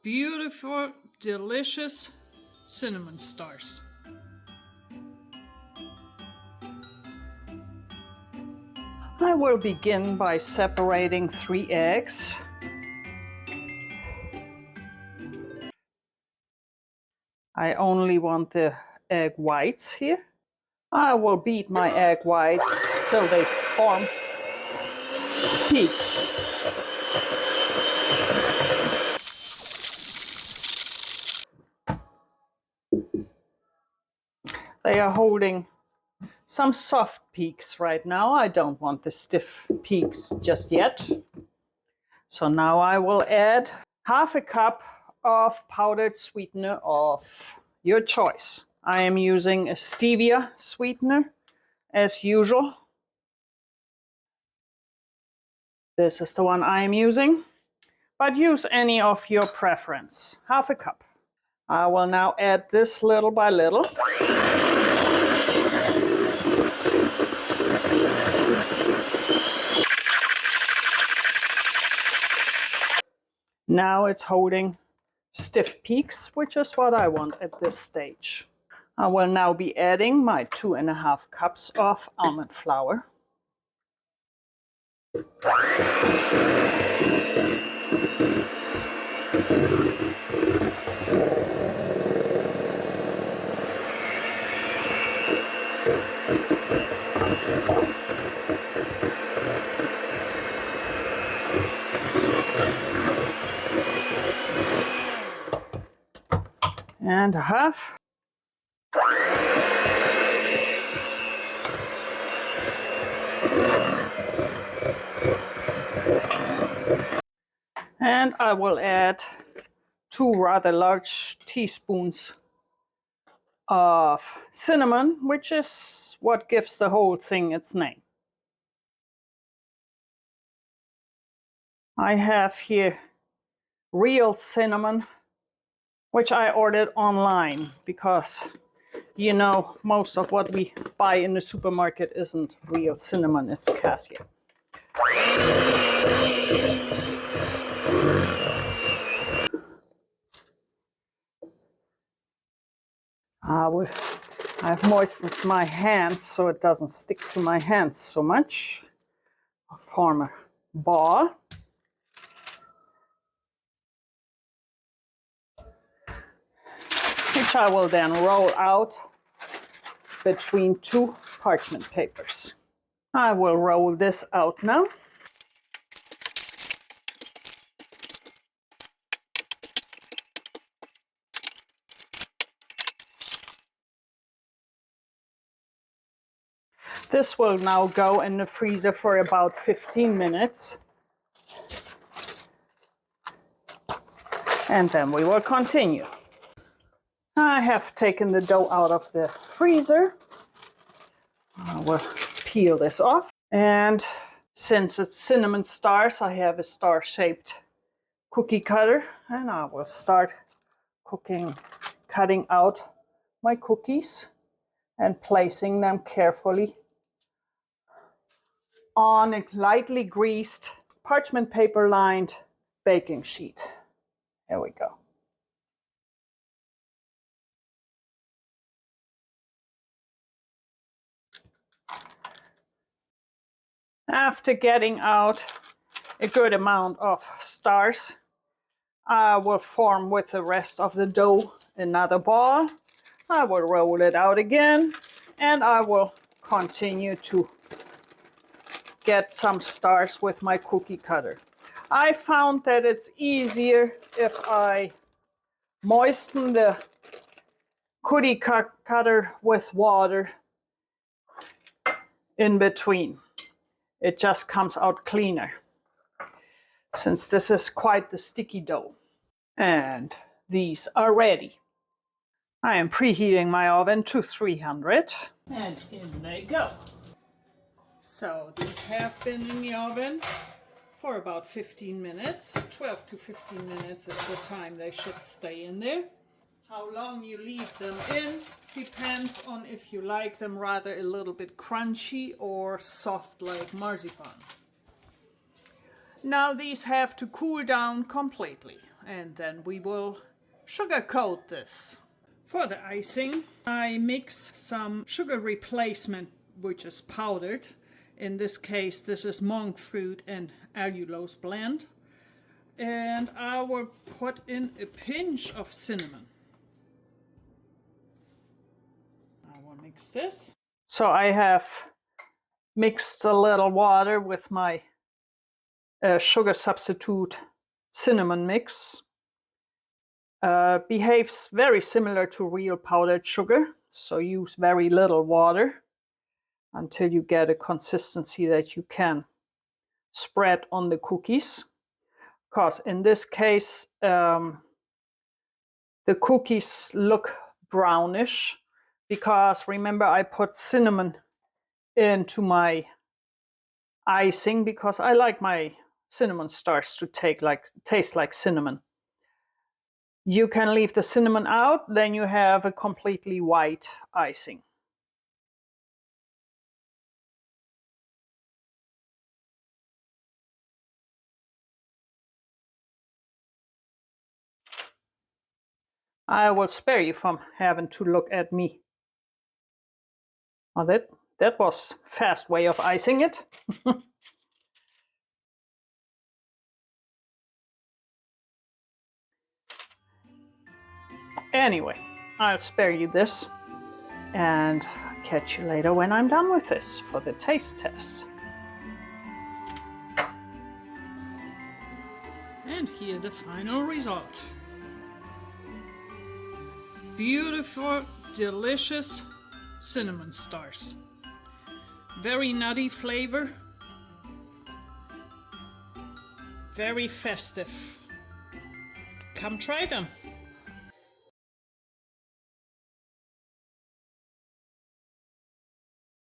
beautiful, delicious cinnamon stars. I will begin by separating 3 eggs. I only want the egg whites here. I will beat my egg whites till they form peaks. They are holding some soft peaks right now. I don't want the stiff peaks just yet. So now I will add half a cup of powdered sweetener of your choice. I am using a stevia sweetener as usual. This is the one I am using, but use any of your preference. Half a cup. I will now add this little by little. Now it's holding stiff peaks, which is what I want at this stage. I will now be adding my 2.5 cups of almond flour. And a half. And I will add 2 rather large teaspoons of cinnamon, which is what gives the whole thing its name. I have here real cinnamon, which I ordered online because, you know, most of what we buy in the supermarket isn't real cinnamon, it's cassia. I've moistened my hands so it doesn't stick to my hands so much. I'll form a ball. Which I will then roll out between 2 parchment papers. I will roll this out now. This will now go in the freezer for about 15 minutes. And then we will continue. I have taken the dough out of the freezer. I will peel this off. And since it's cinnamon stars, I have a star-shaped cookie cutter. And I will start cutting out my cookies and placing them carefully on a lightly greased, parchment paper lined baking sheet. There we go. After getting out a good amount of stars, I will form with the rest of the dough another ball. I will roll it out again, and I will continue to get some stars with my cookie cutter. I found that it's easier if I moisten the cookie cutter with water in between. It just comes out cleaner, since this is quite the sticky dough. And these are ready. I am preheating my oven to 300, and in they go. So these have been in the oven for about 15 minutes. 12 to 15 minutes is the time they should stay in there. How long you leave them in depends on if you like them rather a little bit crunchy or soft like marzipan. Now these have to cool down completely, And then we will sugar coat this. For the icing, I mix some sugar replacement, which is powdered. In this case, this is monk fruit and allulose blend. And I will put in a pinch of cinnamon. I will mix this. So I have mixed a little water with my sugar substitute cinnamon mix. Behaves very similar to real powdered sugar, so use very little water until you get a consistency that you can spread on the cookies. Because in this case, the cookies look brownish, because remember I put cinnamon into my icing because I like my cinnamon stars to taste like cinnamon. You can leave the cinnamon out, then you have a completely white icing. I will spare you from having to look at me. Oh, that was a fast way of icing it. Anyway, I'll spare you this and catch you later when I'm done with this for the taste test. And here the final result. Beautiful, delicious cinnamon stars. Very nutty flavor. Very festive. Come try them.